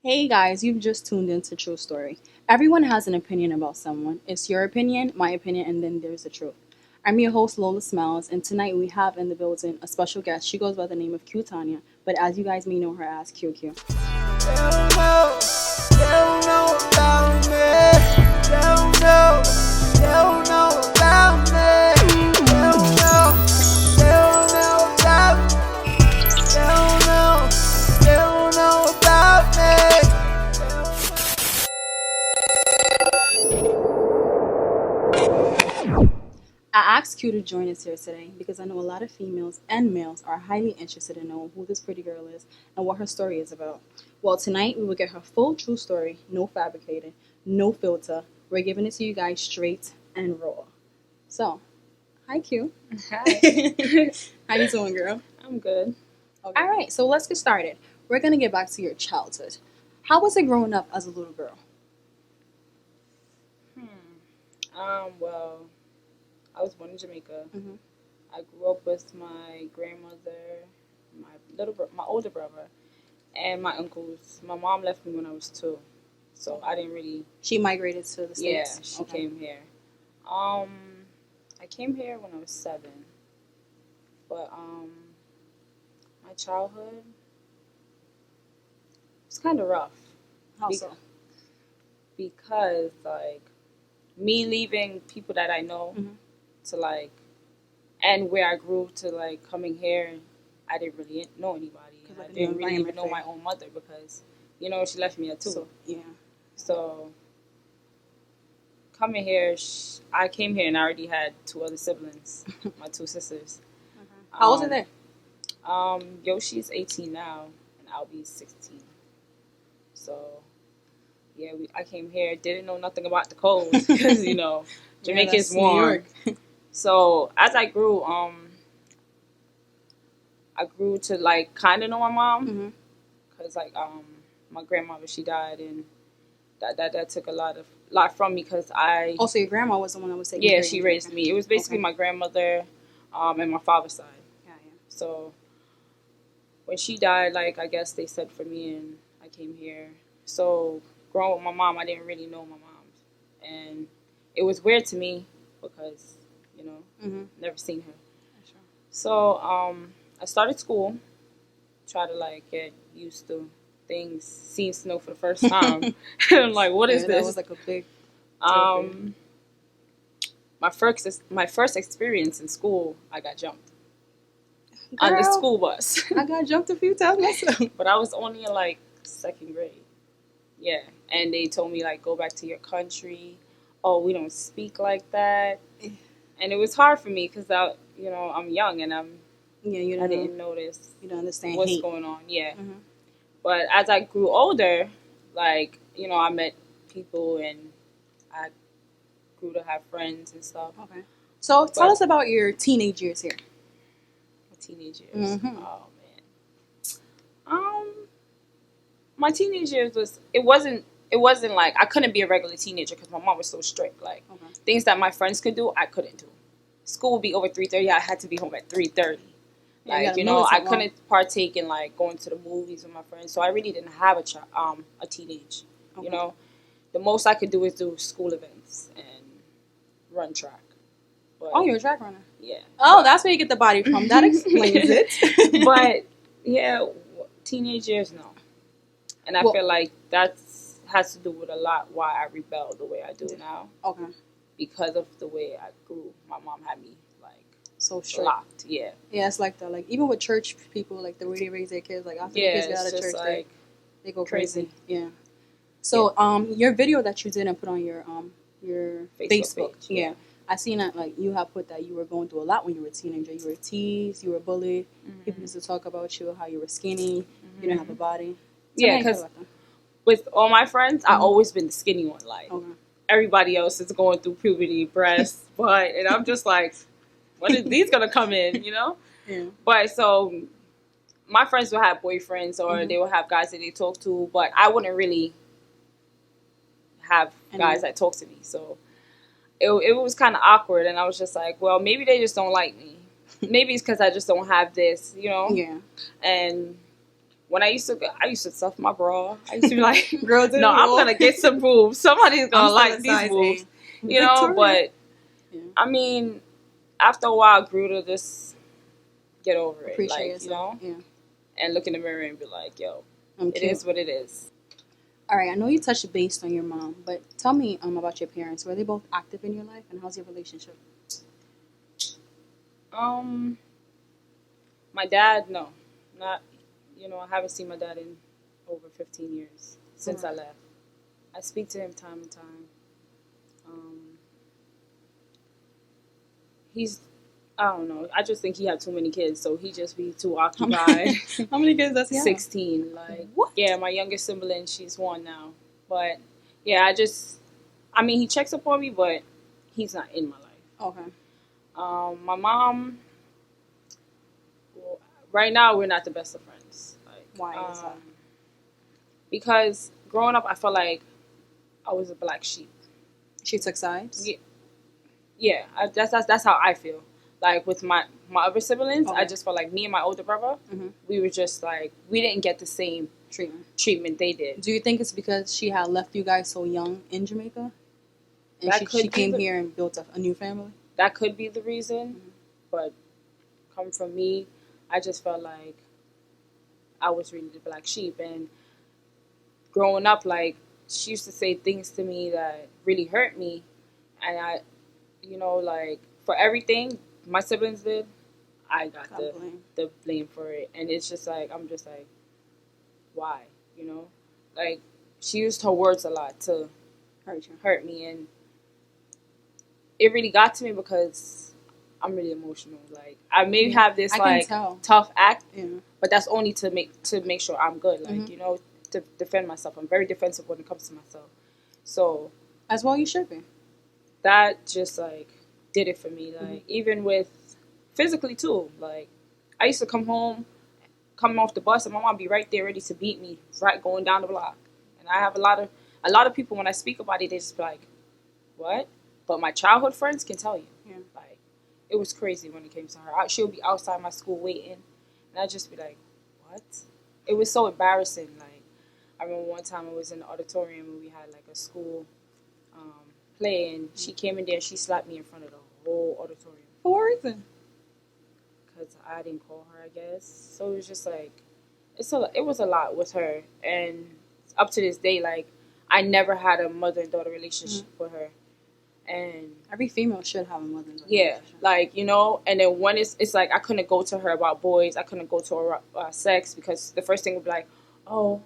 Hey guys, you've just tuned into True Story. Everyone has an opinion about someone. It's your opinion, my opinion, and then there's the truth. I'm your host, LolaaSmiles, and tonight we have in the building a special guest. She goes by the name of Q Tanya, but as you guys may know her as QQ. They don't know about me. They don't know about me. They don't know about me. They don't know about me. I asked Q to join us here today because I know a lot of females and males are highly interested in knowing who this pretty girl is and what her story is about. Well, tonight we will get her full true story, no fabricated, no filter. We're giving it to you guys straight and raw. So, hi Q. Hi. How you doing, girl? I'm good. Okay. All right, so let's get started. We're gonna get back to your childhood. How was it growing up as a little girl? Well, I was born in Jamaica. Mm-hmm. I grew up with my grandmother, my older brother, and my uncles. My mom left me when I was 2, so I didn't really. She migrated to the Yeah, States? she Okay. came here. I came here when I was 7, but my childhood was kind of rough. How Be- so? because like me leaving people that I know Mhm. to like and where I grew to like coming here, I didn't really know anybody. 'Cause, like, I the didn't new really even environment know for my you. own mother because she left me at 2. So, yeah. So coming here, I came here and I already had 2 other siblings, my 2 sisters. How old are they? Yoshi's 18 now and Albie's 16. So yeah, I came here, didn't know nothing about the cold because Jamaica is that's New warm. York. So as I grew, I grew to like kind of know my mom Mm-hmm. because my grandmother, she died, and that took a lot from me because I Also, your grandma was the one that was taking yeah, care of she you. raised me. It was basically Okay. my grandmother, and my father's side. Yeah, So when she died, like I guess they said for me, and I came here. So growing with my mom, I didn't really know my mom, and it was weird to me because yeah. Mm-hmm. never seen her. Sure. So I started school, try to like get used to things, seeing snow for the first time. And I'm like, what is Yeah, this? that was like a big. um, my first experience in school, I got jumped on the Girl, school bus. I got jumped a few times myself. But I was only in like 2nd grade. Yeah, and they told me like go back to your country. Oh, we don't speak like that. And it was hard for me because I'm young and Yeah, you I don't know. didn't notice You don't understand what's hate. going on. Yeah. Mm-hmm. But as I grew older, like, I met people and I grew to have friends and stuff. Okay. So tell But- us about your teenage years here. My teenage years. Mhm. Oh man. My teenage years it wasn't like I couldn't be a regular teenager because my mom was so strict. Like Okay. things that my friends could do, I couldn't do. School would be over 3:30. I had to be home at 3:30. Yeah, you Like gotta know I it's couldn't partake in like going to the movies with my friends. So I really didn't have a teenage. Okay. The most I could do is do school events and run track. But, Oh, you're a track runner. yeah. Oh, that's where you get the body from. That explains it. But yeah, teenage years, no. And I Well- feel like that has to do with a lot why I rebel the way I do now Okay. because of the way I grew. My mom had me like So strict. locked. Yeah. Yeah, it's like that. Like even with church people, like the way they raise their kids, like after Yeah, the kids get out it's of just church, like they go crazy. crazy. Yeah. So your video that you did and put on your Facebook, page. yeah. I seen that like you have put that you were going through a lot when you were a teenager. You were teased, you were bullied. Mhm. People used to talk about you, how you were skinny, you didn't have a body. Yeah, Tell me how you feel because about that. with all my friends, I Mhm. always been the skinny one. Like Okay. everybody else is going through puberty, breasts, butt, and I'm just like, when is these gonna come in? Yeah. But so my friends will have boyfriends or Mhm. they will have guys that they talk to, but I wouldn't really have guys that talk to me. So it was kind of awkward, and I was just like, well, maybe they just don't like me. Maybe it's because I just don't have this, Yeah. And when I used to stuff my bra. I used to be like, Girl, didn't no, I'm roll. gonna get some boobs. Somebody's I'm gonna still like a these size boobs, A. you know. Victoria. But Yeah. I mean, after a while, I grew to just get over it, Appreciate like yourself. Yeah. and look in the mirror and be like, yo, I'm it cute. is what it is. All right, I know you touched base on your mom, but tell me about your parents. Were they both active in your life, and how's your relationship? My dad, no, not. I haven't seen my dad in over 15 years since I left. I speak to him time and time. He's, I don't know. I just think he had too many kids, so he just be too occupied. How many kids does he have? 16. Like, what? Yeah, my youngest sibling, she's 1 now. But yeah, I mean, he checks up on me, but he's not in my life. Okay. My mom, well, right now we're not the best of friends. Like, Why is that? Because growing up, I felt like I was a black sheep. She took sides. Yeah, that's how I feel. Like with my other siblings, Okay. I just felt like me and my older brother, we were just like we didn't get the same treatment they did. Do you think it's because she had left you guys so young in Jamaica, and she came here and built a new family? That could be the reason, but coming from me, I just felt like I was really the black sheep. And growing up, like she used to say things to me that really hurt me, and I, like for everything my siblings did, I got the blame for it. And it's just like I'm just like, why? Like she used her words a lot to hurt me, and it really got to me because I'm really emotional. Like I maybe have this tough act, but that's only to make sure I'm good. Like to defend myself. I'm very defensive when it comes to myself. So as well, you should be. That just like did it for me. Like even with physically too. Like I used to come off the bus, and my mom be right there ready to beat me, right going down the block. And I have a lot of people when I speak about it, they just be like, "What?" But my childhood friends can tell you, like it was crazy when it came to her. She'll be outside my school waiting, and I'd just be like, "What?" It was so embarrassing. Like I remember one time I was in the auditorium and we had like a school play, and she came in there and she slapped me in front of the whole auditorium. For what reason? Because I didn't call her, I guess. So it was just like it was a lot with her, and up to this day, like I never had a mother and daughter relationship with her. And every female should have a mother and daughter relationship. Like and then when it's like I couldn't go to her about boys, I couldn't go to her sex, because the first thing would be like, oh,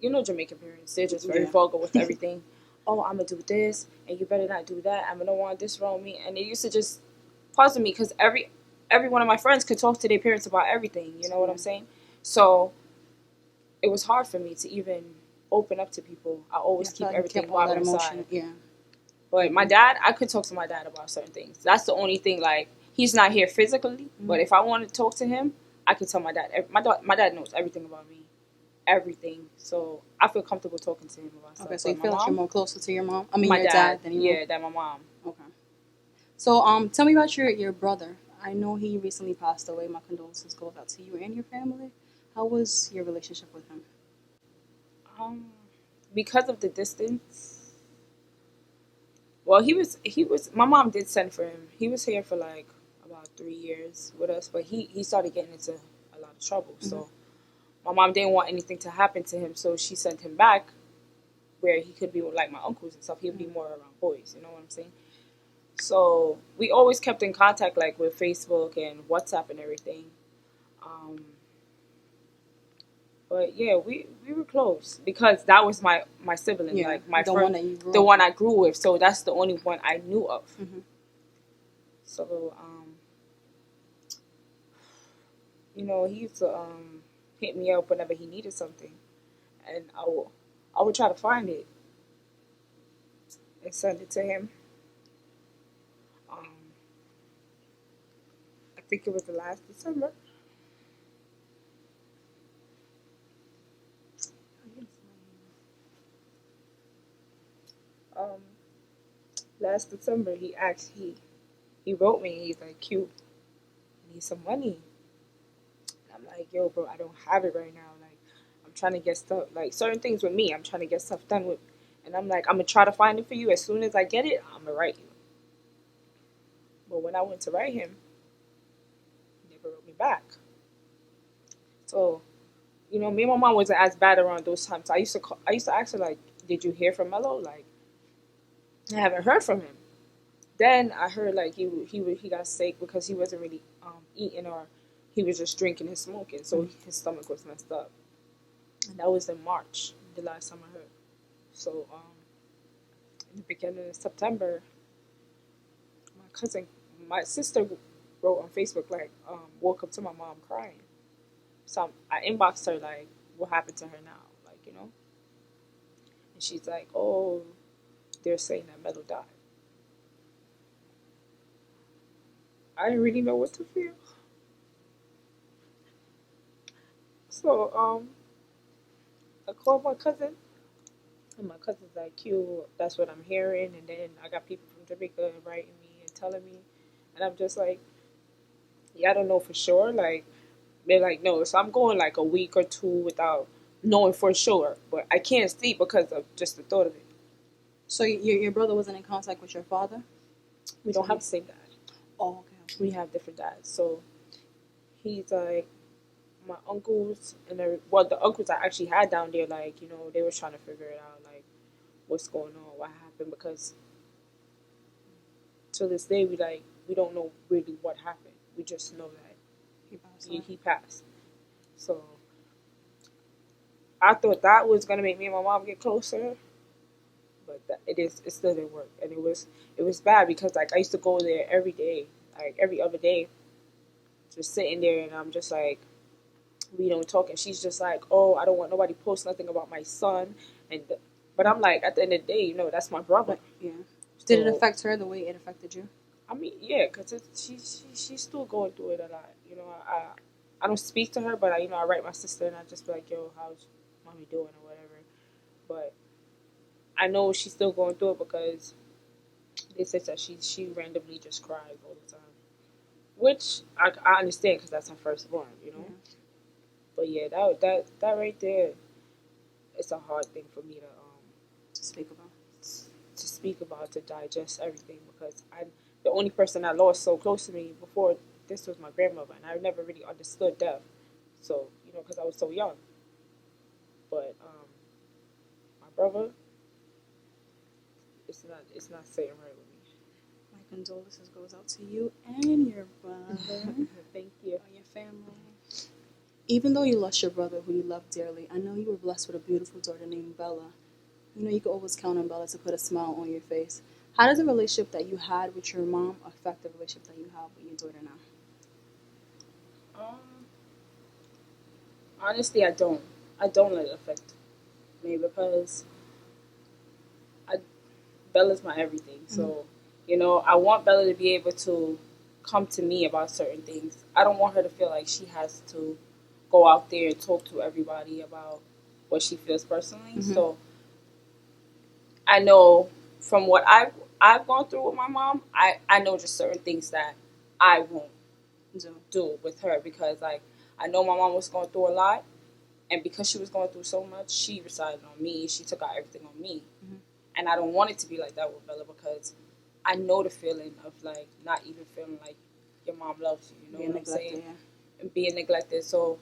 Jamaican parents, they're just very vulgar with everything. Oh, I'm gonna do this, and you better not do that. I'm gonna want this wrong with me. And it used to just puzzle me, because every one of my friends could talk to their parents about everything. You know what I'm saying? So it was hard for me to even open up to people. I always keep everything by my side. Yeah. But my dad, I could talk to my dad about certain things. That's the only thing. Like he's not here physically, but if I wanted to talk to him, I could tell my dad. My dad knows everything about me. Everything, so I feel comfortable talking to him about stuff. Okay, so you feel like you're more closer to your mom? I mean, my your dad than your mom? Than my mom. Okay. So, tell me about your brother. I know he recently passed away. My condolences goes out to you and your family. How was your relationship with him? Because of the distance. Well, he was. My mom did send for him. He was here for like about 3 years with us, but he started getting into a lot of trouble. So my mom didn't want anything to happen to him, so she sent him back where he could be with like my uncles and stuff. He would be more around boys, you know what I'm saying? So we always kept in contact, like with Facebook and WhatsApp and everything. But yeah, we were close because that was my sibling, like my friend, the one I grew with. So that's the only one I knew of. So he used to hit me up whenever he needed something, and I would try to find it and send it to him. I think it was the last December. Last December, he wrote me. He's like, "Q, I need some money." And I'm like, "Yo, bro, I don't have it right now. Like, trying to get stuff, like certain things with me, I'm trying to get stuff done with. And I'm like, I'm going to try to find it for you. As soon as I get it, I'm going to write you. But when I went to write him, he never wrote me back. So, you know, me and my mom wasn't as bad around those times. I used to ask her, like, did you hear from Mello? Like, I haven't heard from him. Then I heard, like, he got sick because he wasn't really eating, or he was just drinking and smoking. So his stomach was messed up. And that was in March, the last time I heard. So, in the beginning of September, my sister wrote on Facebook, like, woke up to my mom crying. So I inboxed her, like, what happened to her now? Like, you know? And she's like, oh, they're saying that Mello died. I didn't really know what to feel. So, I called my cousin. And my cousin's like, Q, that's what I'm hearing. And then I got people from Jamaica writing me and telling me. And I'm just like, yeah, I don't know for sure. Like, they're like, no. So I'm going like a week or two without knowing for sure. But I can't sleep because of just the thought of it. So your brother wasn't in contact with your father? We don't have the same dad. Oh, okay. We have different dads. So he's like, my uncles, and the uncles I actually had down there, like, you know, they were trying to figure it out, like, what's going on, what happened, because to this day, we don't know really what happened. We just know that he passed. So I thought that was gonna make me and my mom get closer, but it still didn't work, and it was bad because, like, I used to go there every day, like every other day, just sitting there, and I'm just like, we don't talk, and she's just like, oh, I don't want nobody to post nothing about my son, but I'm like, at the end of the day, you know, that's my brother. Yeah. Did it affect her the way it affected you? I mean, yeah, because she's still going through it a lot. You know, I don't speak to her, but I write my sister, and I just be like, yo, how's mommy doing or whatever. But I know she's still going through it because they said that she randomly just cries all the time, which I understand because that's her firstborn, you know. Yeah. But yeah, that right there, it's a hard thing for me to speak about, to digest everything, because the only person I lost so close to me before this was my grandmother, and I never really understood death. So, you know, because I was so young. But my brother, it's not sitting right with me. My condolences goes out to you and your brother. Thank you. And your family. Even though you lost your brother, who you loved dearly, I know you were blessed with a beautiful daughter named Bella. You know, you can always count on Bella to put a smile on your face. How does the relationship that you had with your mom affect the relationship that you have with your daughter now? Honestly, I don't let it affect me, because Bella's my everything. So, you know, I want Bella to be able to come to me about certain things. I don't want her to feel like she has to go out there and talk to everybody about what she feels personally. Mm-hmm. So I know from what I've gone through with my mom, I know just certain things that I won't do with her, because, like, I know my mom was going through a lot, and because she was going through so much, she decided on me. She took out everything on me. Mm-hmm. And I don't want it to be like that with Bella, because I know the feeling of, like, not even feeling like your mom loves you. You know what I'm saying? Yeah. And being neglected. So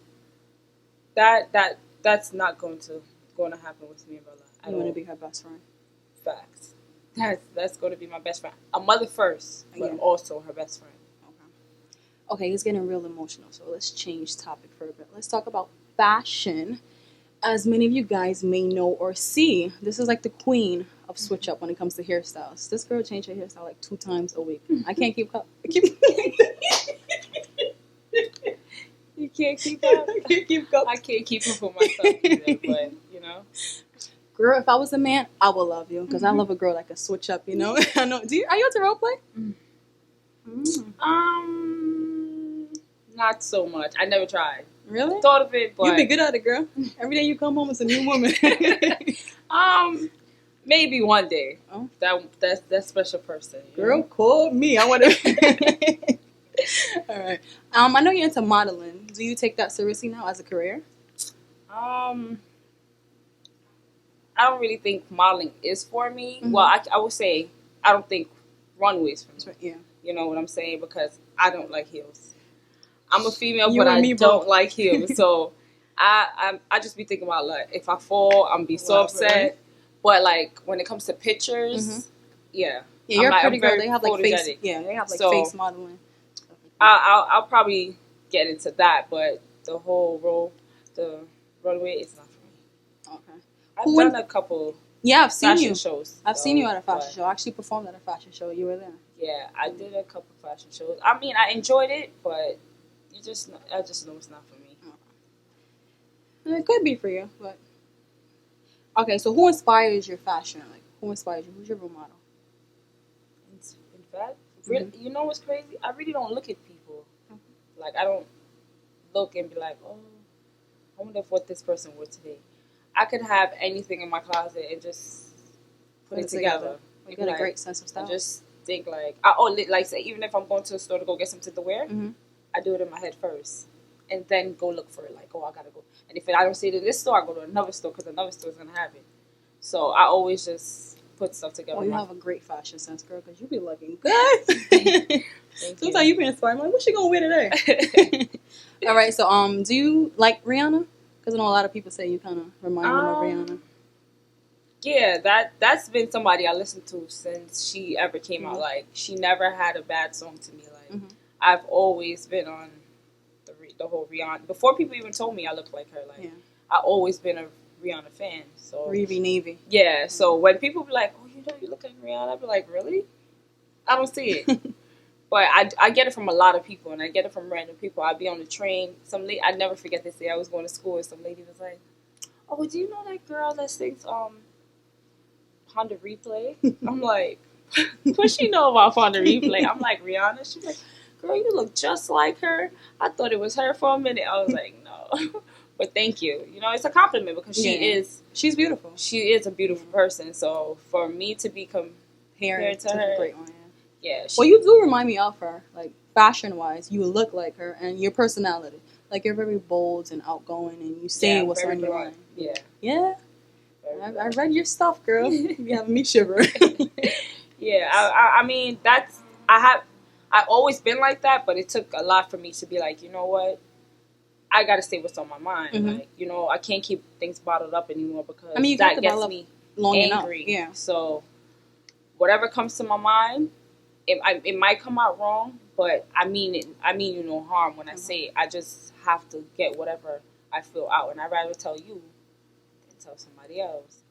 that's not going to happen with me and Bella. You want to be her best friend. Facts. That's going to be my best friend. A mother first, but also her best friend. Okay, it's getting real emotional, so let's change topic for a bit. Let's talk about fashion. As many of you guys may know or see, this is like the queen of switch up when it comes to hairstyles. This girl changed her hairstyle like 2 times a week. I can't keep up. You can't keep up. I can't keep up with myself either, but, you know. Girl, if I was a man, I would love you, because I love a girl that can switch up, you know. I know. Are you into role play? Not so much. I never tried. Really? Thought of it, but you'd be good at it, girl. Every day you come home, it's a new woman. Maybe one day. Oh. That's that special person. Girl, call me. I want to. All right. I know you're into modeling. Do you take that seriously now as a career? I don't really think modeling is for me. Mhm. Well, I would say I don't think runways for me. That's right. Yeah. You know what I'm saying? Because I don't like heels. I'm a female, You but and I me don't both. like heels. So I just be thinking about, like, if I fall, I'm be so Wow, upset. really? But like when it comes to pictures, Mhm. yeah, Yeah, you're a pretty I'm girl. very They have like face. photogenic. Yeah, they have like So, face modeling. I'll probably get into that, but the whole the runway is not for me. Okay. I've Who done in- a couple Yeah, I've seen fashion you. shows. I've seen you at a fashion but show. I actually performed at a fashion show. You were there. Yeah, I did a couple fashion shows. I mean, I enjoyed it, but I just know it's not for me. It could be for you, but okay. So, who inspires your fashion? Like, who inspires you? Who's your role model? In fact, really, you know what's crazy? I really don't look at people. Like, I don't look and be like, oh, I wonder if what this person wore today. I could have anything in my closet and just put it together. You got a great sense of style. I just think like, like say, even if I'm going to the store to go get something to wear, I do it in my head first, and then go look for it. Like, oh, I gotta go. And if I don't see it in this store, I go to another store because another store is gonna have it. So I always just put stuff together. Well, you have a great fashion sense, girl, because you be looking good. Sometimes you be inspired. I'm like, what's she gonna wear today? All right. So, do you like Rihanna? Because I know a lot of people say you kind of remind them of Rihanna. Yeah, that's been somebody I listened to since she ever came out. Like, she never had a bad song to me. Like, I've always been on the whole Rihanna. Before people even told me I looked like her, like, I always been a Rihanna fan. So Reevy Navy. Yeah. So when people be like, "Oh, you look like Rihanna," I be like, "Really?" I don't see it. But I get it from a lot of people, and I get it from random people. I be on the train. I never forget this day. I was going to school, and some lady was like, "Oh, do you know that girl that sings Honda Replay?" I'm like, "What she know about Honda Replay?" I'm like, "Rihanna." She's like, "Girl, you look just like her." I thought it was her for a minute. I was like, "No," but thank you. You know, it's a compliment because she's beautiful. She is a beautiful person. So for me to be compared to her, a great one. Yeah. Well, you do remind me of her, like fashion-wise. You look like her, and your personality, like you're very bold and outgoing, and you say what's on your mind. Yeah. Yeah. I read your stuff, girl. You have me shiver. Yeah. I mean, I've always been like that, but it took a lot for me to be like, you know what? I got to say what's on my mind. Like, you know, I can't keep things bottled up anymore because that gets me angry. Enough. Yeah. So whatever comes to my mind, it might come out wrong, but I mean it. I mean you no harm when I say it. I just have to get whatever I feel out, and I'd rather tell you than tell somebody else.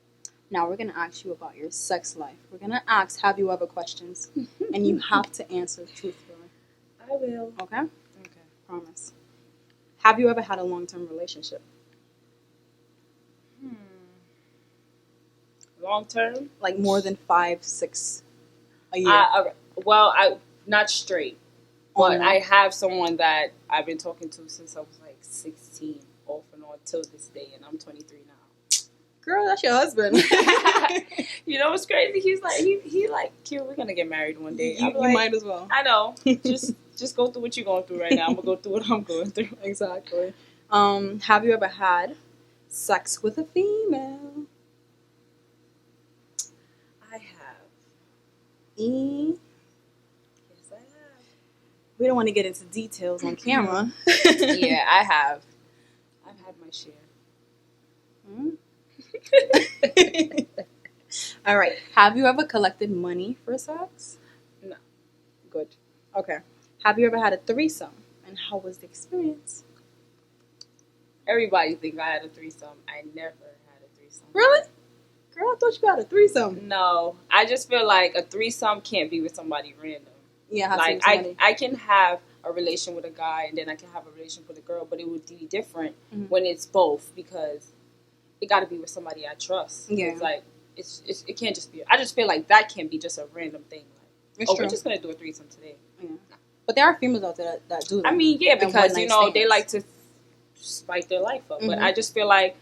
Now we're gonna ask you about your sex life. We're gonna ask, have you ever questions, and you have to answer truthfully. I will. Okay. Okay. Promise. Have you ever had a long-term relationship? Long term, like more than 5, 6 a year. I not straight, but I have someone that I've been talking to since I was like 16, off and on till this day, and I'm 23 now. Girl, that's your husband. You know what's crazy? He's like he like, "Q, we're gonna get married one day." You might as well. I know. Just go through what you're going through right now. I'm gonna go through what I'm going through. Exactly. Have you ever had sex with a female? I have. Yes, I have. We don't want to get into details on camera. Yeah, I have. I've had my share. All right. Have you ever collected money for sex? No. Good. Okay. Have you ever had a threesome? And how was the experience? Everybody think I had a threesome. I never had a threesome. Really? Girl, I thought you had a threesome. No. I just feel like a threesome can't be with somebody random. Yeah, like I can have a relation with a guy and then I can have a relation with a girl, but it would be different when it's both because it got to be with somebody I trust. Yeah. It's like it can't just be. I just feel like that can't be just a random thing. Like, we're just gonna do a threesome today. Yeah. But there are females out there that do that. I mean, yeah, because you know they like to spike their life up. But I just feel like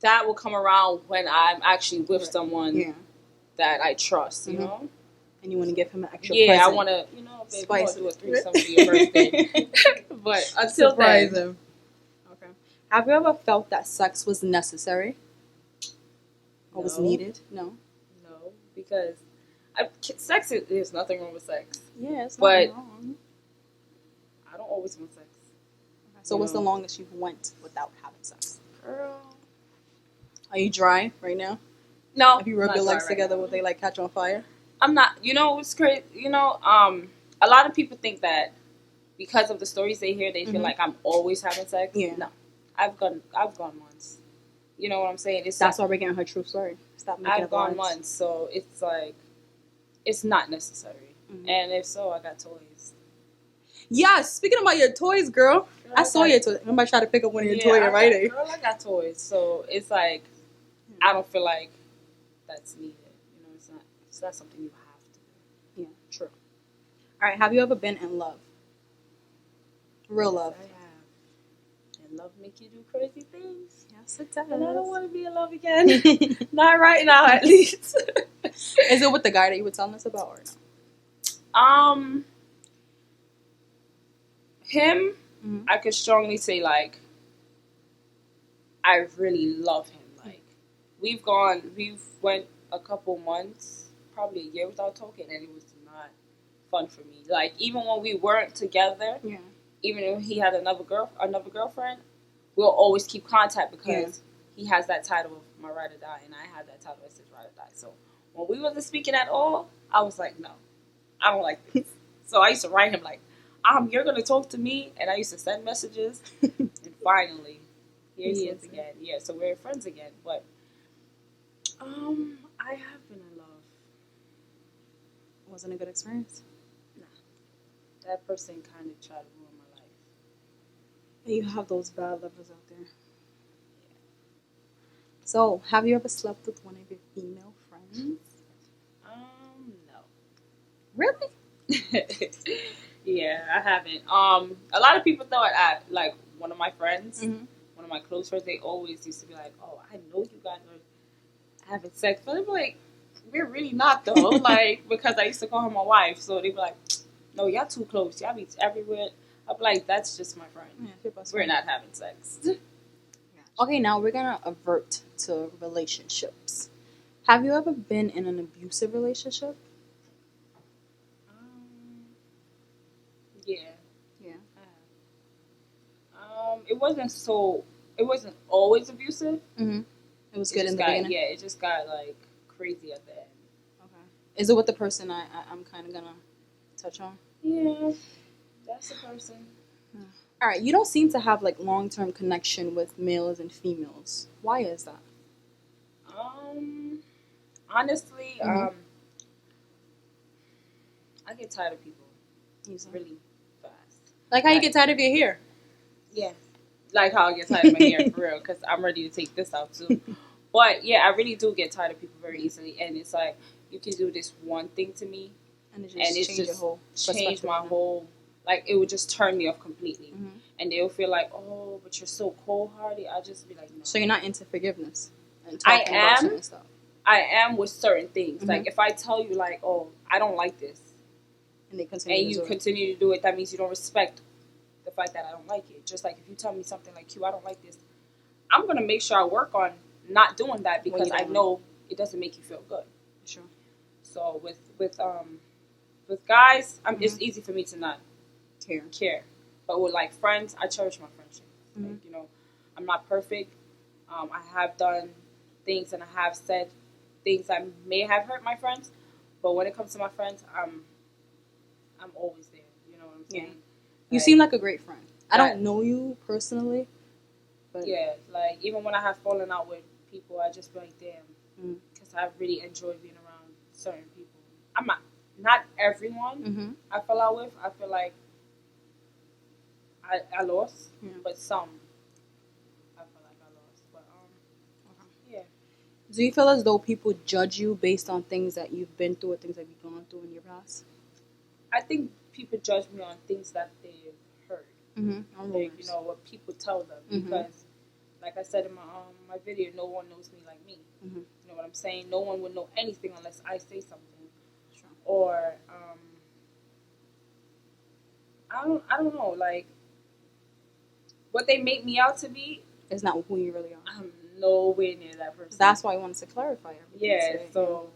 that will come around when I'm actually with someone that I trust. You know. And you want to give him an extra present. I want to, you know, babe, I want to do a threesome for your birthday. But until surprise him. Okay. Have you ever felt that sex was necessary or was No. needed? No. No, because sex is there's nothing wrong with sex. Yeah, it's not But- wrong. I don't always want sex. So what's the No. longest you've went without having sex? Girl. Are you dry right now? No. If you rub not your dry legs right together, now. will they like catch on fire? I'm not. You know what's crazy? You know, a lot of people think that because of the stories they hear, they feel Mhm. like I'm always having sex. Yeah. No, I've gone once. You know what I'm saying? It's That's why we're getting her true story. Stop making I've up gone lies. once, so it's like it's not necessary. Mhm. And if so, I got toys. Yes, speaking about your toys, girl. I saw your toys. I'm about to try to pick up one of your toys and write it. Girl, I got toys, so it's like I don't feel like that's needed. You know, it's not something you have to do. Yeah, true. All right, have you ever been in love? Real love. Yes, I have. And love make you do crazy things. Yes, it does. And I don't want to be in love again. Not right now, at least. Is it with the guy that you were telling us about or no? Him, Mhm. I could strongly say like I really love him. Like we've went a couple months, probably a year without talking, and it was not fun for me. Like even when we weren't together, Yeah. even if he had another girlfriend, we'll always keep contact because he has that title of my ride or die, and I had that title as his ride or die. So when we wasn't speaking at all, I was like, no, I don't like this. So I used to write him like, you're gonna talk to me, and I used to send messages, and finally, here he is again. Yeah, so we're friends again. But I have been in love. Wasn't a good experience. That person kind of tried to ruin my life. And you have those bad lovers out there. So, have you ever slept with one of your female friends? No. Really? Yeah, I haven't. A lot of people thought like one of my friends, Mhm. one of my close friends, they always used to be like, "Oh, I know you guys are having sex," but I'm like, "We're really not though." Like because I used to call her my wife, so they be like, "No, y'all too close. Y'all be everywhere." I'm like, "That's just my friend. Yeah, your best We're friend. not having sex." Okay, now we're gonna avert to relationships. Have you ever been in an abusive relationship? Yeah. Yeah. It wasn't always abusive. Mm-hmm. It was It good just in the got, beginning. Yeah, it just got like crazy at the end. Okay. Is it with the person I'm kind of gonna touch on? Yeah, that's the person. All right. You don't seem to have like long-term connection with males and females. Why is that? Honestly, Mhm. I get tired of people Easily. really fast. Like how you get tired of your hair. Yeah, like how I get tired of my hair for real, because I'm ready to take this out too. But yeah, I really do get tired of people very easily, and it's like you can do this one thing to me, And it just and it's change your just whole change perspective my on it. whole. Like it would just turn me off completely, Mhm. and they'll feel like, oh, but you're so cold-hearted. I just be like, no. So you're not into forgiveness and I talking about am. certain stuff. I am with certain things. Mhm. Like if I tell you, like, oh, I don't like this, And they continue and to you do it. continue to do it, that means you don't respect the fact that I don't like it. Just like if you tell me something like, Q, I don't like this, I'm gonna make sure I work on not doing that because you I don't know it doesn't make you feel good. Sure. So with guys, it's Mhm. easy for me to not Care. care. But with like friends, I cherish my friendship. Mhm. Like, you know, I'm not perfect. I have done things and I have said things that may have hurt my friends. But when it comes to my friends, I'm always there. You know what I'm saying? Yeah. You Like, seem like a great friend. I Right. don't know you personally, but yeah, like even when I have fallen out with people, I just be like, damn, Mm. because I really enjoy being around certain people. I'm not everyone Mhm. I fell out with. I feel like I lost, Yeah. but some I feel like I lost. But yeah, Do you feel as though people judge you based on things that you've been through or things that you've gone through in your past? I think people judge me on things that they've heard, Mm-hmm. like you know what people tell them. Mhm. Because, like I said in my video, no one knows me like me. Mhm. You know what I'm saying? No one would know anything unless I say something. Sure. Or I don't know, like what they make me out to be It's not who you really are. I'm nowhere near that person. That's why I wanted to clarify everything. Yeah, today. so,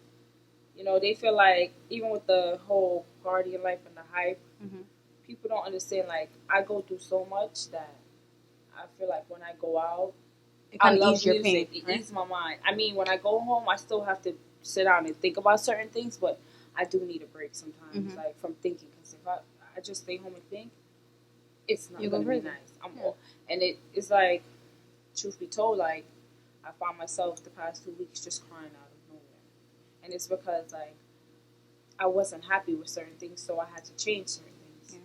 you know, they feel like, even with the whole party life and the hype, people don't understand, like, I go through so much that I feel like when I go out, It I kind of love eases your music. pain. It Right? eases my mind. I mean, when I go home, I still have to sit down and think about certain things, but I do need a break sometimes, like, from thinking. Because if I just stay home and think, it's not going to be nice. And it's like, truth be told, like, I found myself the past 2 weeks just crying out of nowhere. And it's because, like, I wasn't happy with certain things, so I had to change certain things. Yeah.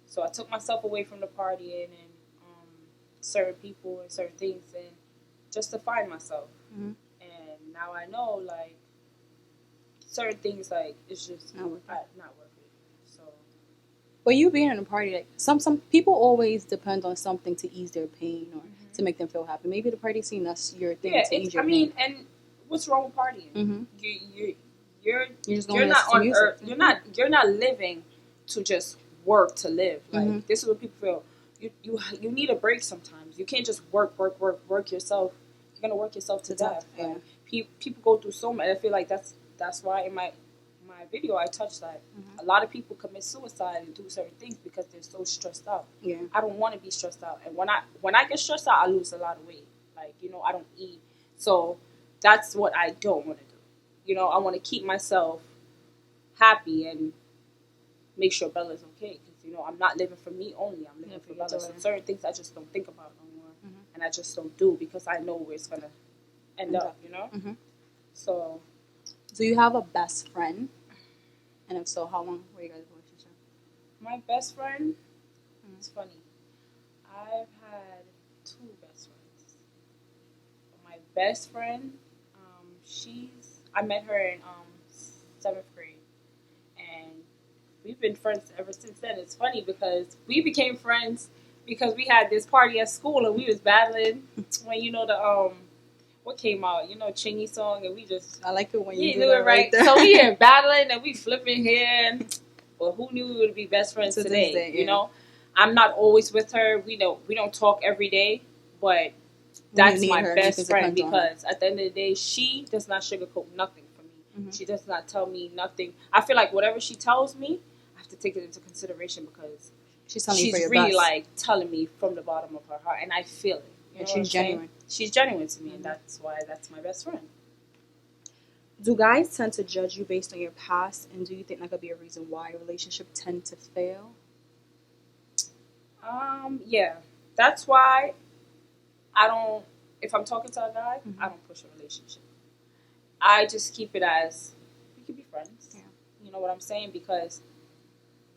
So I took myself away from the partying and certain people and certain things, and just to find myself. And now I know, like, certain things, like, it's just not worth it. So. But you being in a party, like some people always depend on something to ease their pain or to make them feel happy. Maybe the party scene, that's your thing to ease your pain. And what's wrong with partying? You're not on music. earth. You're not living to just work to live. Like, this is what people feel. You need a break sometimes. You can't just work yourself. You're gonna work yourself to death. Yeah. Like, people go through so much. I feel like that's why in my video I touched that a lot of people commit suicide and do certain things because they're so stressed out. Yeah. I don't want to be stressed out, and when I get stressed out, I lose a lot of weight. Like, you know, I don't eat, so that's what I don't want to do. You know, I want to keep myself happy and make sure Bella's okay. Because, you know, I'm not living for me only. I'm living for Bella. So certain things I just don't think about no more. And I just don't do because I know where it's going to end up, you know? So. Do you have a best friend? And if so, how long were you guys in a relationship? My best friend? It's funny. I've had 2 best friends. My best friend, I met her in 7th grade, and we've been friends ever since then. It's funny because we became friends because we had this party at school and we was battling when, you know, the what came out, you know, Chingy song, and we just, I like it when you do it right there. So we here battling and we flipping here, and well, who knew we would be best friends today? You know, I'm not always with her. We don't talk every day, but that's my best friend because at the end of the day, she does not sugarcoat nothing for me. She does not tell me nothing. I feel like whatever she tells me, I have to take it into consideration because she's really like telling me from the bottom of her heart, and I feel it. You know, she's genuine. She's genuine to me, and that's why that's my best friend. Do guys tend to judge you based on your past, and do you think that could be a reason why a relationship tend to fail? Yeah, that's why I don't. If I'm talking to a guy, I don't push a relationship. I just keep it as we can be friends. Yeah. You know what I'm saying? Because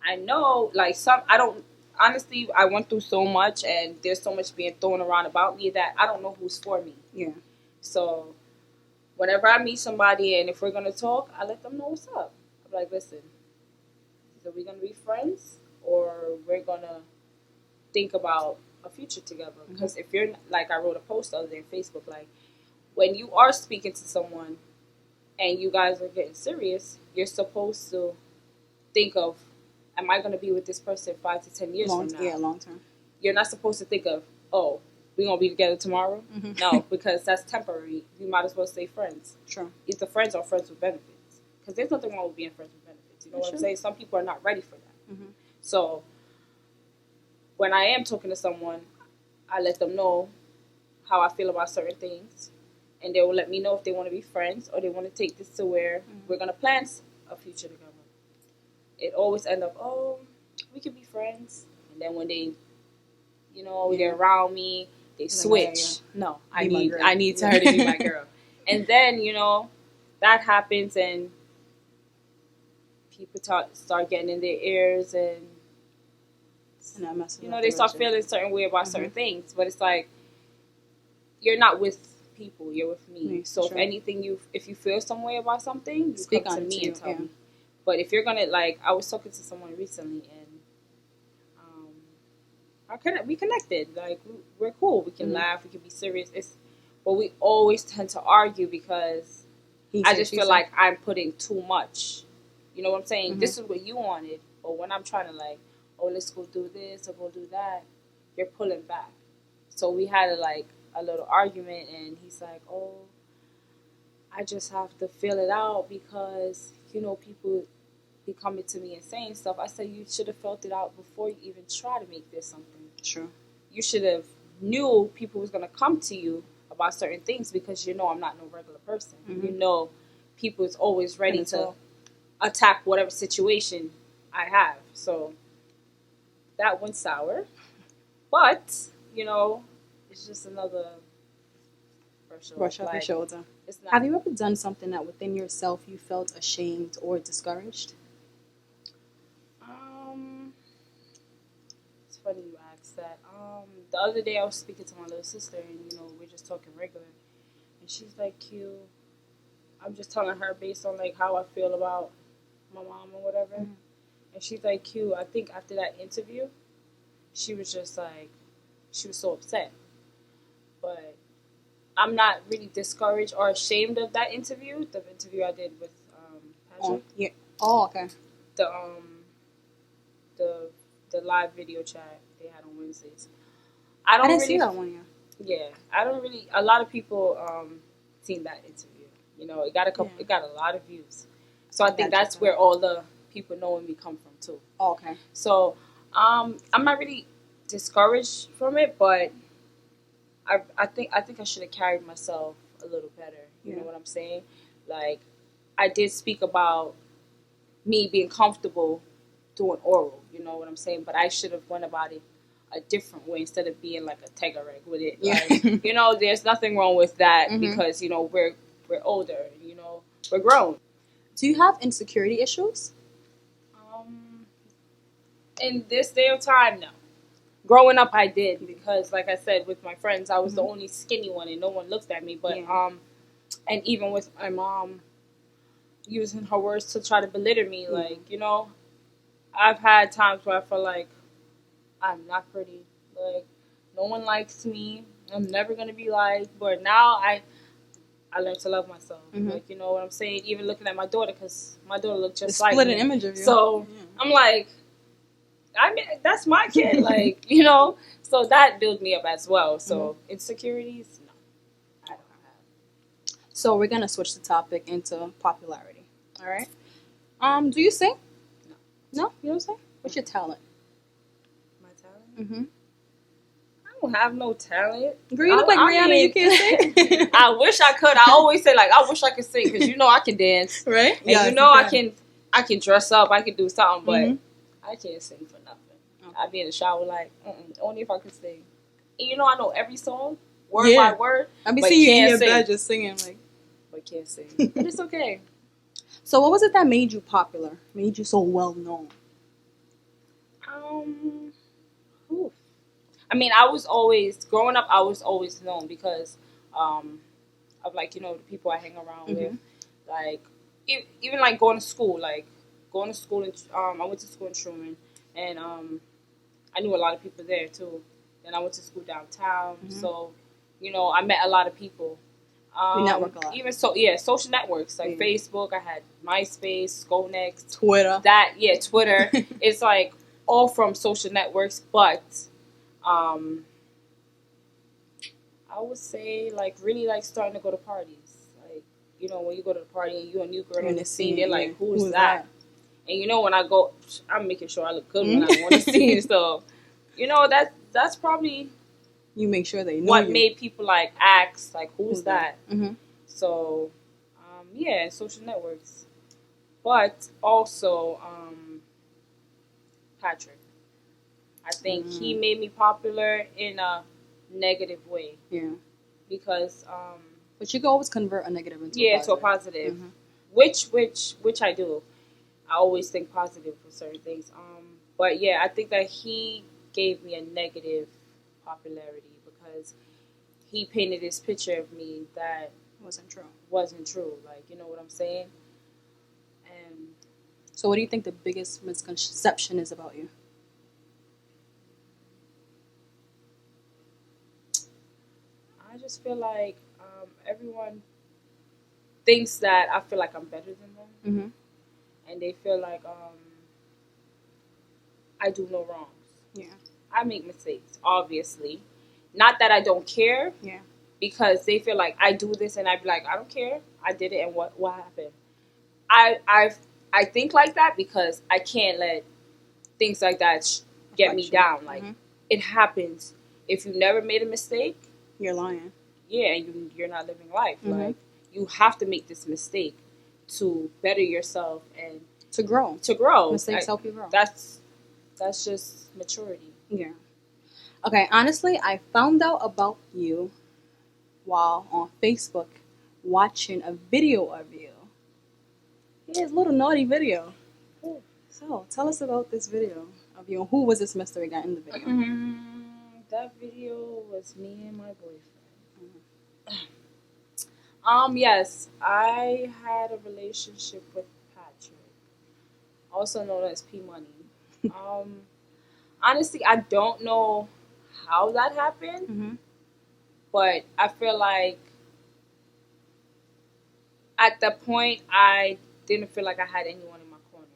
I know, like, I don't. Honestly, I went through so much, and there's so much being thrown around about me that I don't know who's for me. Yeah. So whenever I meet somebody, and if we're gonna talk, I let them know what's up. I'm like, listen, are we gonna be friends, or we're gonna think about a future together? Because if you're, like, I wrote a post the other day on Facebook, like, when you are speaking to someone and you guys are getting serious, you're supposed to think of, am I going to be with this person 5 to 10 years from now? Yeah, long term. You're not supposed to think of, oh, we're going to be together tomorrow. No, because that's temporary. You might as well stay friends. Sure. Either friends or friends with benefits. Because there's nothing wrong with being friends with benefits. You know what I'm saying? Some people are not ready for that. So when I am talking to someone, I let them know how I feel about certain things. And they will let me know if they want to be friends or they want to take this to where we're going to plan a future together. It always end up, oh, we could be friends. And then when they, you know, they're around me, they switch. No, I need her to be my girl. And then, you know, that happens and people start getting in their ears and you know, they start feeling a certain way about certain things. But it's like, you're not with people, you're with me. So if anything, if you feel some way about something, you come to me and tell me. But if you're gonna, like, I was talking to someone recently and we connected. Like, we're cool. We can laugh. We can be serious. But we always tend to argue because I just feel like I'm putting too much. You know what I'm saying? This is what you wanted. But when I'm trying to, like, oh, let's go do this or go do that, you're pulling back. So we had a little argument, and he's like, "Oh, I just have to feel it out because people be coming to me and saying stuff." I said, "You should have felt it out before you even try to make this something. True. You should have knew people was gonna come to you about certain things because I'm not no regular person. Mm-hmm. People is always ready to attack whatever situation I have. So that went sour, but it's just another Brush off your shoulder. It's not. Have you ever done something that within yourself you felt ashamed or discouraged? It's funny you asked that. The other day I was speaking to my little sister, and we're just talking regular, and she's like, "Q, I'm just telling her based on like how I feel about my mom or whatever," and she's like, "Q, I think after that interview, she was just like, she was so upset, but." I'm not really discouraged or ashamed of that interview. The interview I did with Patrick. Yeah. Oh, okay. The live video chat they had on Wednesdays. I didn't see that one yet. Yeah, I don't really. A lot of people seen that interview. It got a couple. Yeah. It got a lot of views. So I think that's where all the people knowing me come from too. Oh, okay. So I'm not really discouraged from it, but I think I should have carried myself a little better. You know what I'm saying? Like, I did speak about me being comfortable doing oral. You know what I'm saying? But I should have went about it a different way instead of being like a tegareg with it. Yeah. Like, there's nothing wrong with that because we're older. We're grown. Do you have insecurity issues? In this day of time, no. Growing up, I did because, like I said, with my friends, I was the only skinny one, and no one looked at me. But and even with my mom using her words to try to belittle me, like I've had times where I feel like I'm not pretty, like no one likes me. I'm never gonna be liked. But now I learned to love myself. Like you know what I'm saying. Even looking at my daughter, because my daughter looked just like me. Split an image of you. So I'm like. I mean, that's my kid, like, so that built me up as well. So, insecurities, no, I don't have. So, we're going to switch the topic into popularity, all right? Do you sing? No. No? You don't sing? What's your talent? My talent? I don't have no talent. Girl, you look like Rihanna, you can't sing. I wish I could. I always say, like, I wish I could sing, because I can dance. Right? And I can dress up, I can do something, but I can't sing for nothing. Okay. I'd be in the shower like, only if I could sing. And I know every song, word by word. I be seeing you in your bed just singing, like. But can't sing. But it's okay. So what was it that made you popular? Made you so well known? I mean, I was always, growing up, I was always known because of like, the people I hang around with. Like, even like going to school, in, I went to school in Truman, and I knew a lot of people there too. Then I went to school downtown, so I met a lot of people. We network a lot. Even social networks like Facebook. I had MySpace, ScoNext, Twitter. Twitter. It's like all from social networks, but I would say like really like starting to go to parties. Like when you go to the party and you're a new girl on the scene, they're like, "Who's that?" And when I go, I'm making sure I look good when I want to see it. So, that's probably you make sure they know what made people like ask like, "Who's that?" So, social networks, but also Patrick. I think he made me popular in a negative way. Yeah. Because but you can always convert a negative into a positive. To a positive. Which I do. I always think positive for certain things. But I think that he gave me a negative popularity because he painted this picture of me that wasn't true. Like, you know what I'm saying? And so what do you think the biggest misconception is about you? I just feel like everyone thinks that I feel like I'm better than them. And they feel like I do no wrongs. Yeah. I make mistakes, obviously. not that I don't care, Yeah. because they feel like I do this and I'd be like, I don't care, I did it, and what happened? I think like that because I can't let things like that get me down. Like, it happens. If you never made a mistake, You're lying. yeah, you're not living life. Like, you have to make this mistake to better yourself and To grow. Mistakes help you grow. That's just maturity. Yeah. Okay, honestly, I found out about you while on Facebook watching a video of you. Yeah, it's a little naughty video. So, tell us about this video of you. And who was this Mr. again in the video? That video was me and my boyfriend. Yes, I had a relationship with Patrick, also known as P Money. Honestly, I don't know how that happened, but I feel like at the point I didn't feel like I had anyone in my corner.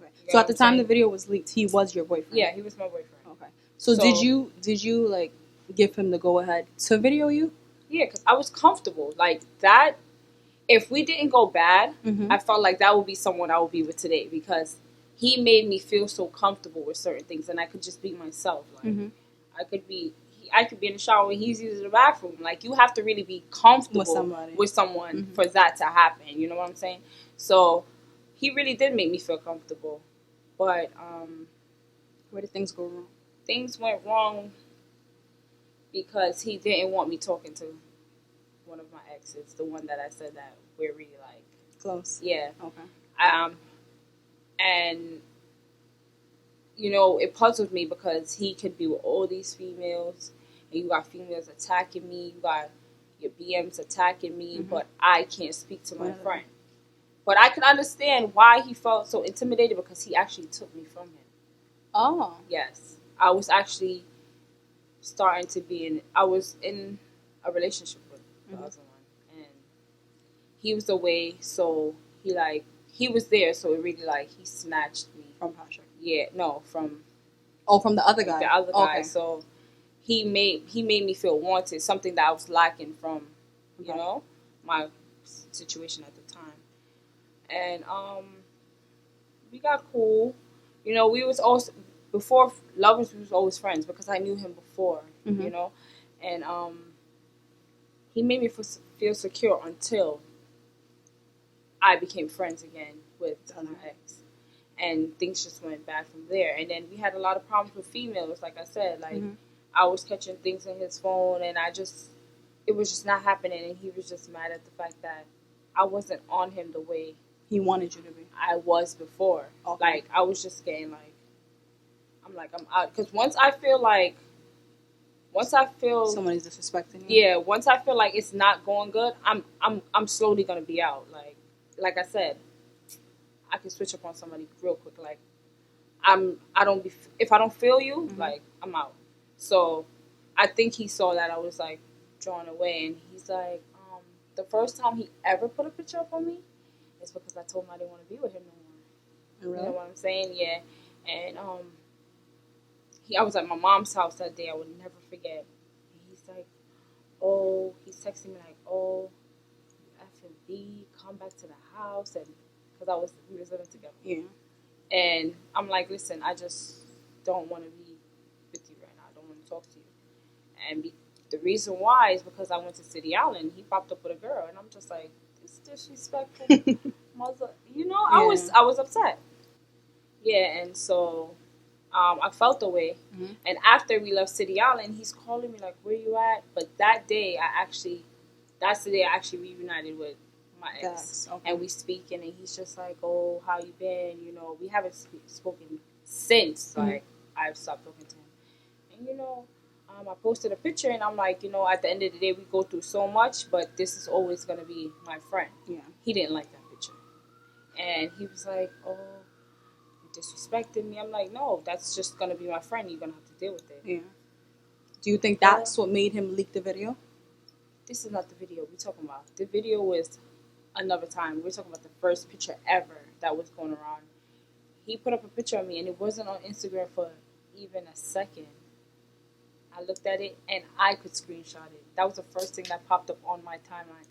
Okay. So at the time the video was leaked, he was your boyfriend. Yeah, he was my boyfriend. Okay. So did you like give him the go ahead to video you? Yeah, because I was comfortable like that. If we didn't go bad, I felt like that would be someone I would be with today because he made me feel so comfortable with certain things, and I could just be myself. Like I could be in the shower when he's using the bathroom. Like, you have to really be comfortable with someone for that to happen. You know what I'm saying? So he really did make me feel comfortable. But where did things go wrong? Things went wrong because he didn't want me talking to one of my exes, the one that I said that we're really like close. Yeah. Okay. And you know, it puzzled me because he could be with all these females, and you got females attacking me, you got your BMs attacking me, but I can't speak to my friend. But I can understand why he felt so intimidated because he actually took me from him. Oh. Yes. I was actually starting to be I was in a relationship with the other one, and he was away, so he was there, so it really he snatched me from Patrick. Yeah, no, from the other guy. The other guy. Okay. So he made me feel wanted, something that I was lacking from, you know, my situation at the time. And we got cool. You know, we was also before lovers. We was always friends because I knew him before. You know, and he made me feel secure until I became friends again with my ex. And things just went bad from there. And then we had a lot of problems with females, like I said. Like, I was catching things in his phone, and it was just not happening. And he was just mad at the fact that I wasn't on him the way he wanted you to be. I was before. Okay. Like, I was just getting I'm out. Because once I feel somebody's disrespecting you. Yeah, once I feel like it's not going good, I'm slowly gonna be out. Like I said, I can switch up on somebody real quick. Like, if I don't feel you, like, I'm out. So I think he saw that I was drawn away, and he's like, the first time he ever put a picture up on me is because I told him I didn't want to be with him no more. Really? You know what I'm saying? Yeah. And I was at my mom's house that day. I would never forget. And he's like, oh, he's texting me like, oh, F&B, come back to the house, and because we was living together. Yeah. And I'm like, listen, I just don't want to be with you right now. I don't want to talk to you. And the reason why is because I went to City Island. He popped up with a girl, and I'm just like, this disrespectful mother. You know, yeah. I was upset. Yeah, and so I felt the way. And after we left City Island, he's calling me like, where you at? But that's the day I actually reunited with my ex. Okay. And we speaking, and he's just like, oh, how you been? You know, we haven't spoken since I've stopped talking to him. And you know, I posted a picture, and I'm like, you know, at the end of the day, we go through so much, but this is always gonna be my friend. Yeah. He didn't like that picture, and he was like, oh, you disrespected me. I'm like, no, that's just gonna be my friend. You're gonna have to deal with it. Yeah. Do you think that's what made him leak the video? This is not the video we're talking about. The video was another time. We're talking about the first picture ever that was going around. He put up a picture of me, and it wasn't on Instagram for even a second. I looked at it and I could screenshot it. That was the first thing that popped up on my timeline.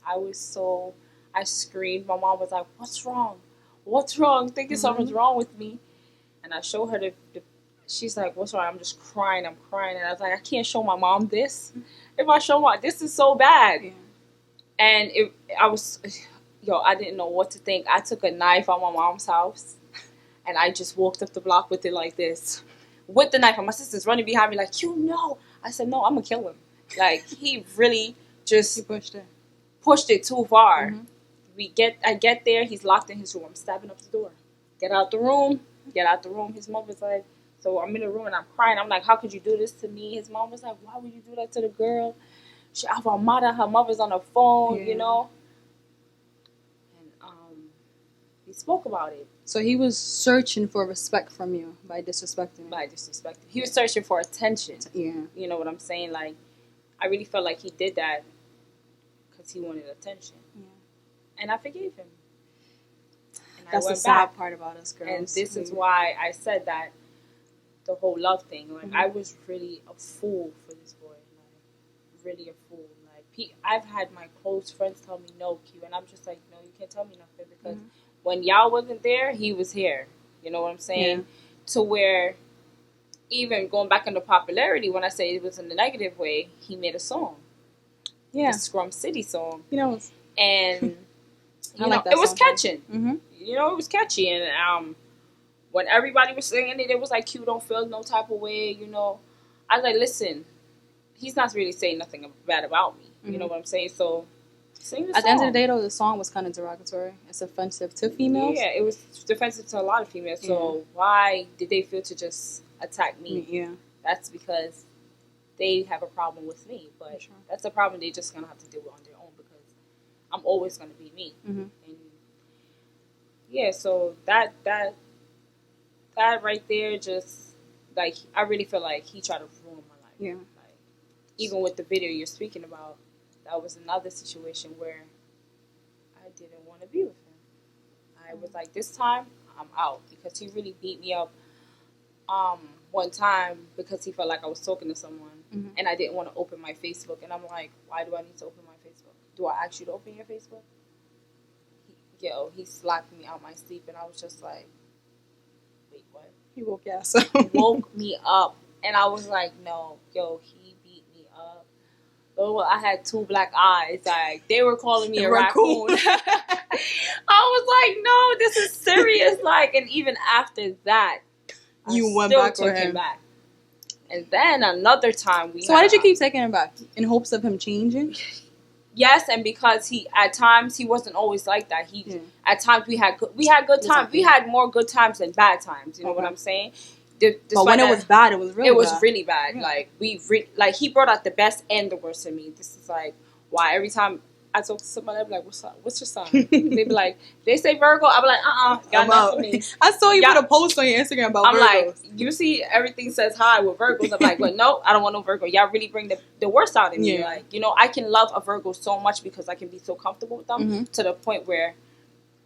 I screamed. My mom was like, "What's wrong? What's wrong?" Thinking something's wrong with me. And I showed her she's like, "What's wrong?" I'm just crying. I'm crying. And I was like, I can't show my mom this. If I show my, this is so bad. Yeah. And I didn't know what to think. I took a knife out my mom's house and I just walked up the block with it like this. With the knife. And my sister's running behind me like, I said, no, I'm going to kill him. Like, he really just He pushed it too far. Mm-hmm. I get there. He's locked in his room. I'm stabbing up the door. Get out the room. Get out the room. His mother's like, so I'm in the room and I'm crying. I'm like, how could you do this to me? His mom was like, why would you do that to the girl? Her mother's on the phone, Yeah. you know. And he spoke about it. So he was searching for respect from you by disrespecting you. He was searching for attention. Yeah. You know what I'm saying? Like, I really felt like he did that because he wanted attention. Yeah. And I forgave him. And That's I the went sad back. part about us girls. And this is why I said that the whole love thing. Like, Mm-hmm. I was really a fool for this boy. Like, really a fool. Like, I've had my close friends tell me no, Q, and I'm just like, no, you can't tell me nothing because when y'all wasn't there, he was here. You know what I'm saying? Yeah. To where, even going back into popularity, when I say it was in the negative way, he made a song. Yeah. The Scrum City song. You know, And I like that it was song. catching. Mm-hmm. You know, it was catchy. And when everybody was singing it, it was like, Q, don't feel no type of way, you know. I was like, listen, he's not really saying nothing bad about me. You know what I'm saying? So, sing the song. At the end of the day, though, the song was kind of derogatory. It's offensive to females. Yeah, it was defensive to a lot of females. So, why did they feel to just attack me? Yeah. That's because they have a problem with me. But Sure. that's a problem they're just going to have to deal with on their own because I'm always going to be me. Mm-hmm. And yeah, so that right there just, like, I really feel like he tried to ruin my life. Yeah. Like, even with the video you're speaking about, that was another situation where I didn't want to be with him. I was like, this time, I'm out. Because he really beat me up one time because he felt like I was talking to someone. Mm-hmm. And I didn't want to open my Facebook. And I'm like, why do I need to open my Facebook? Do I ask you to open your Facebook? He slapped me out my sleep. And I was just like, wait, what? He woke your ass up. Woke me up. And I was like, no, he beat me up. Oh, I had 2 black eyes. Like, they were calling me a raccoon. I was like, no, this is serious. Like, and even after that, You went still back took with him. him back. And then another time So why did you keep taking him back? In hopes of him changing? Yes, and because at times he wasn't always like that. At times we had good times. We had more good times than bad times. You know what I'm saying? But when it was bad, it was really bad. It was really bad. Yeah. Like, he brought out the best and the worst in me. This is like why every time I talk to somebody, I'm like, what's your sign? They be like, they say Virgo. I'm like, got nothing for me. I saw you put a post on your Instagram about I'm Virgos. like, you see everything says hi with Virgos. I'm like, but no, I don't want no Virgo. Y'all really bring the worst out in me. Yeah. Like, you know, I can love a Virgo so much because I can be so comfortable with them to the point where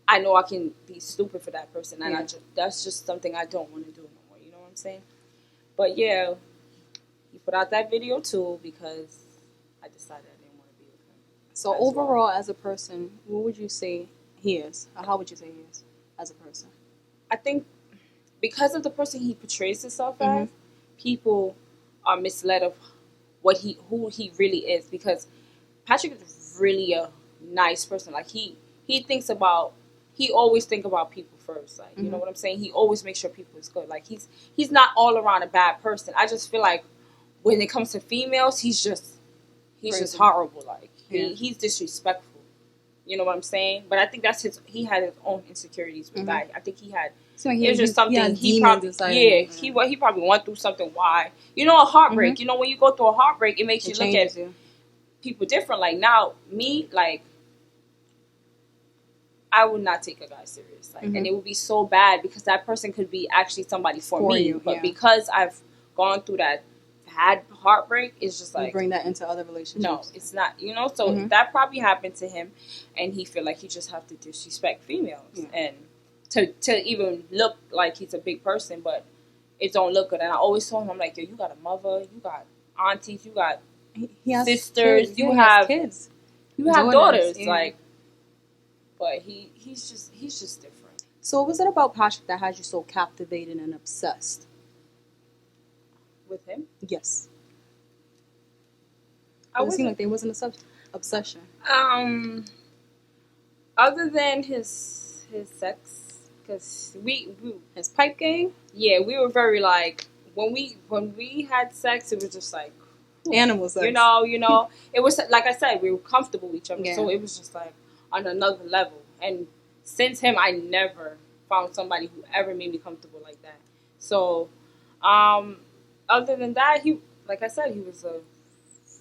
I know I can be stupid for that person. And that's just something I don't want to do no more. You know what I'm saying? But yeah, he put out that video too because I decided I didn't want to be with him. So overall, as a person, what would you say he is? Or how would you say he is as a person? I think because of the person he portrays himself as, people are misled of who he really is. Because Patrick is really a nice person. Like, he always think about people first. Like, you know what I'm saying? He always makes sure people is good. Like, he's not all around a bad person. I just feel like when it comes to females, he's just horrible. Like, he's disrespectful. You know what I'm saying? But I think he had his own insecurities with that. I think he had. It was just something he probably he probably went through something. Why? You know, a heartbreak. You know, when you go through a heartbreak, it makes you look at people different. Like, now, me, like, I would not take a guy serious. Like, and it would be so bad because that person could be actually somebody for me. But because I've gone through that bad heartbreak, it's just like, you bring that into other relationships. No, it's not. You know, so that probably happened to him, and he feel like he just have to disrespect females and to even look like he's a big person, but it don't look good. And I always told him, I'm like, yo, you got a mother, you got aunties, you got He has sisters, kids. you Yeah, he have has kids. you have daughters, yeah. like. But he's just different. So what was it about Patrick that had you so captivated and obsessed With him? Yes. I It seemed wasn't. like there wasn't a obsession. Other than his sex, because we His pipe game, yeah, we were very like when we had sex, it was just like animal sex. you know, it was like I said, we were comfortable with each other, Yeah. so it was just like on another level. And since him, I never found somebody who ever made me comfortable like that. So, other than that, he, like I said, he was a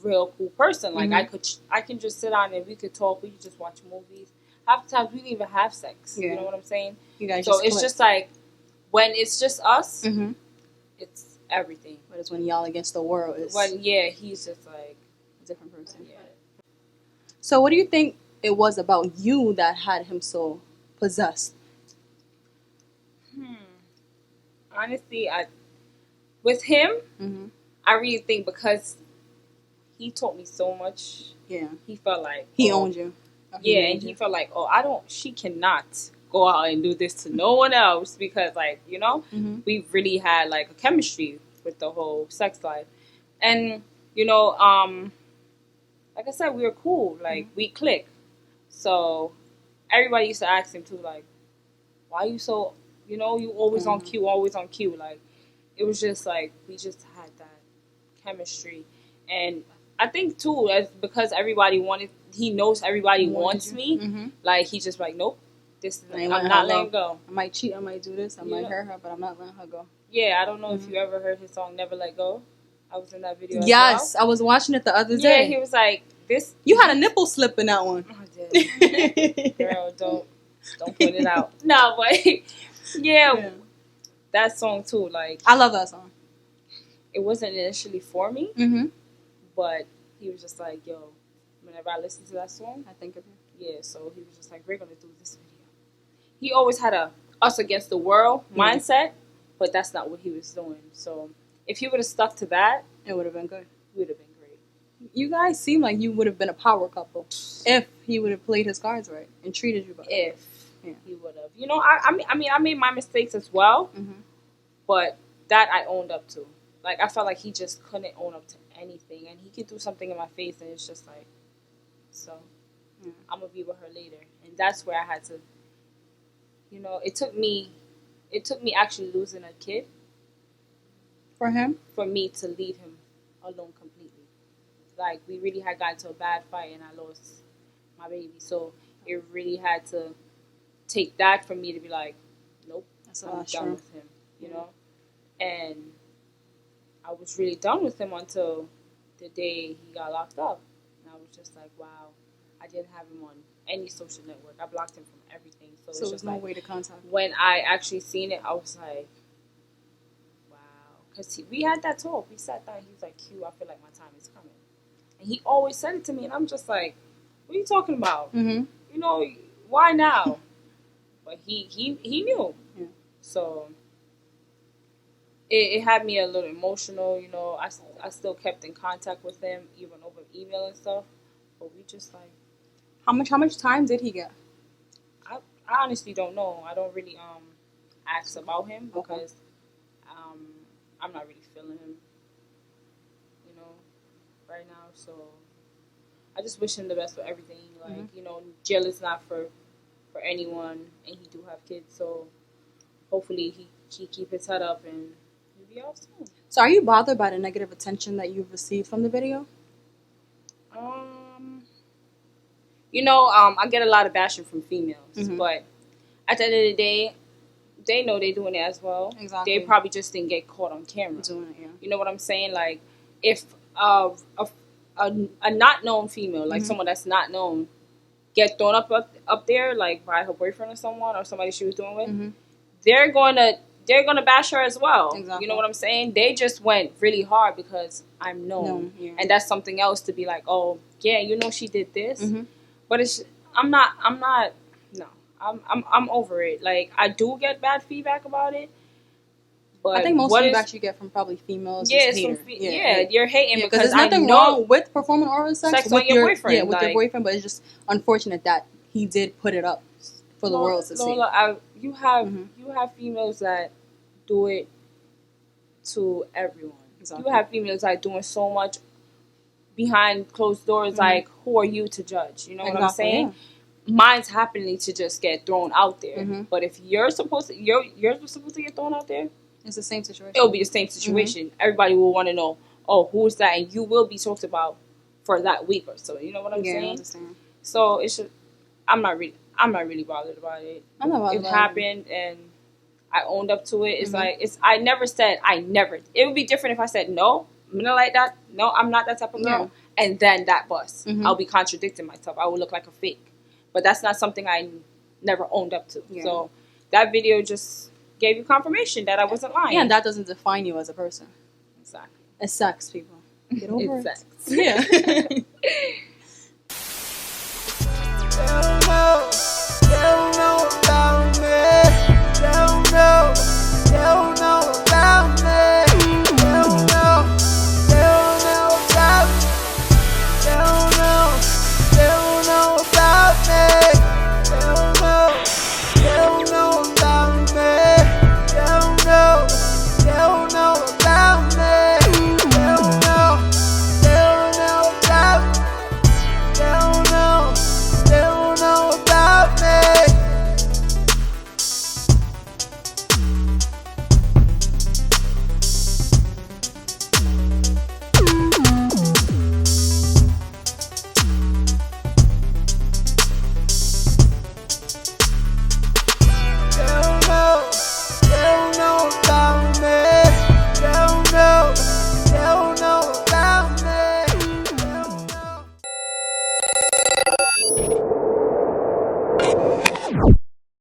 real cool person. Like I can just sit down and we could talk. We could just watch movies. Half the times we didn't even have sex. Yeah. You know what I'm saying? You guys so just it's click. just like when it's just us, Mm-hmm. it's everything. But it's when y'all against the world. It's When he's just like a different person. yeah. So what do you think it was about you that had him so possessed? Honestly, with him, Mm-hmm. I really think because he taught me so much. Yeah. He felt like He owned you. Yeah, and he felt like, she cannot go out and do this to no one else because, like, Mm-hmm. we really had like a chemistry with the whole sex life, and like I said, we were cool, like we click. So everybody used to ask him too, like, why you so, you always on cue, always on cue. Like it was just like we just had that chemistry, and I think too, as because he knows everybody wants me. Mm-hmm. Like he's just like, nope, I'm letting not her letting go. I might cheat, I might do this, I might hurt her, but I'm not letting her go. Yeah, I don't know if you ever heard his song "Never Let Go." I was in that video. Yes, I was watching it the other day. Yeah, he was like, "This." You had a nipple slip in that one. I did. Girl, don't point it out. No, but yeah, that song too. Like I love that song. It wasn't initially for me, Mm-hmm. but he was just like, "Yo, whenever I listen to that song, I think of you." Yeah, so he was just like, "We're gonna do this video." He always had a us against the world mindset, but that's not what he was doing. So if he would have stuck to that, it would have been good. It would have been great. You guys seem like you would have been a power couple if he would have played his cards right and treated you better. If he would have, I made my mistakes as well, but that I owned up to. Like I felt like he just couldn't own up to anything, and he could do something in my face, and it's just like, so I'm gonna be with her later, and that's where I had to. It took me actually losing a kid for me to leave him alone completely. Like we really had gotten to a bad fight, and I lost my baby, so it really had to take that for me to be like, nope, I'm done with him, and I was really done with him until the day he got locked up, and I was just like, wow, I didn't have him on any social network. I blocked him from everything, so there's no way to contact him. When I actually seen it, I was like, wow, because we had that talk. We sat down. He was like, Q, I feel like my time is coming, and he always said it to me, and I'm just like, what are you talking about? Why now? But he knew. Yeah. So it had me a little emotional. I still kept in contact with him, even over email and stuff. But we just like. How much time did he get? I honestly don't know. I don't really ask about him because I'm not really feeling him, right now. So I just wish him the best for everything. Like jail is not for anyone, and he do have kids. So hopefully he keep his head up and he'll be off soon. So are you bothered by the negative attention that you've received from the video? I get a lot of bashing from females, but at the end of the day, they know they're doing it as well. Exactly. They probably just didn't get caught on camera. Doing it, yeah. You know what I'm saying? Like, if a not known female, like someone that's not known, get thrown up there, like by her boyfriend or someone or somebody she was doing with, they're gonna bash her as well. Exactly. You know what I'm saying? They just went really hard because I'm known, and that's something else to be like, oh yeah, she did this, but I'm over it. Like I do get bad feedback about it, But I think most what feedback you get from probably females yeah, is hater. you're hating because because there's nothing wrong with performing oral sex sex with on your boyfriend. Yeah, with your boyfriend, but it's just unfortunate that he did put it up for the world to see. Lola, you have Mm-hmm. you have females that do it to everyone. Exactly. You have females that doing so much behind closed doors. Mm-hmm. Like, who are you to judge? You know what I'm Exactly, saying? yeah. Mine's happening to just get thrown out there. Mm-hmm. But if yours was supposed to get thrown out there, It's the same situation. It'll be the same situation. Mm-hmm. Everybody will want to know, oh, who's that? And you will be talked about for that week or so. You know what I'm saying? I understand. So it should. I'm not really bothered about it. I'm not bothered. It happened, and I owned up to it. It's Mm-hmm. like I never said I never. It would be different if I said no. I'm not like that. No, I'm not that type of girl. Yeah. And then that bust. Mm-hmm. I'll be contradicting myself. I will look like a fake. But that's not something I never owned up to. Yeah. So that video just gave you confirmation that I wasn't lying. Yeah, and that doesn't define you as a person. Exactly. It's sex, people. Get over it's it. Sex. Yeah. Hell no.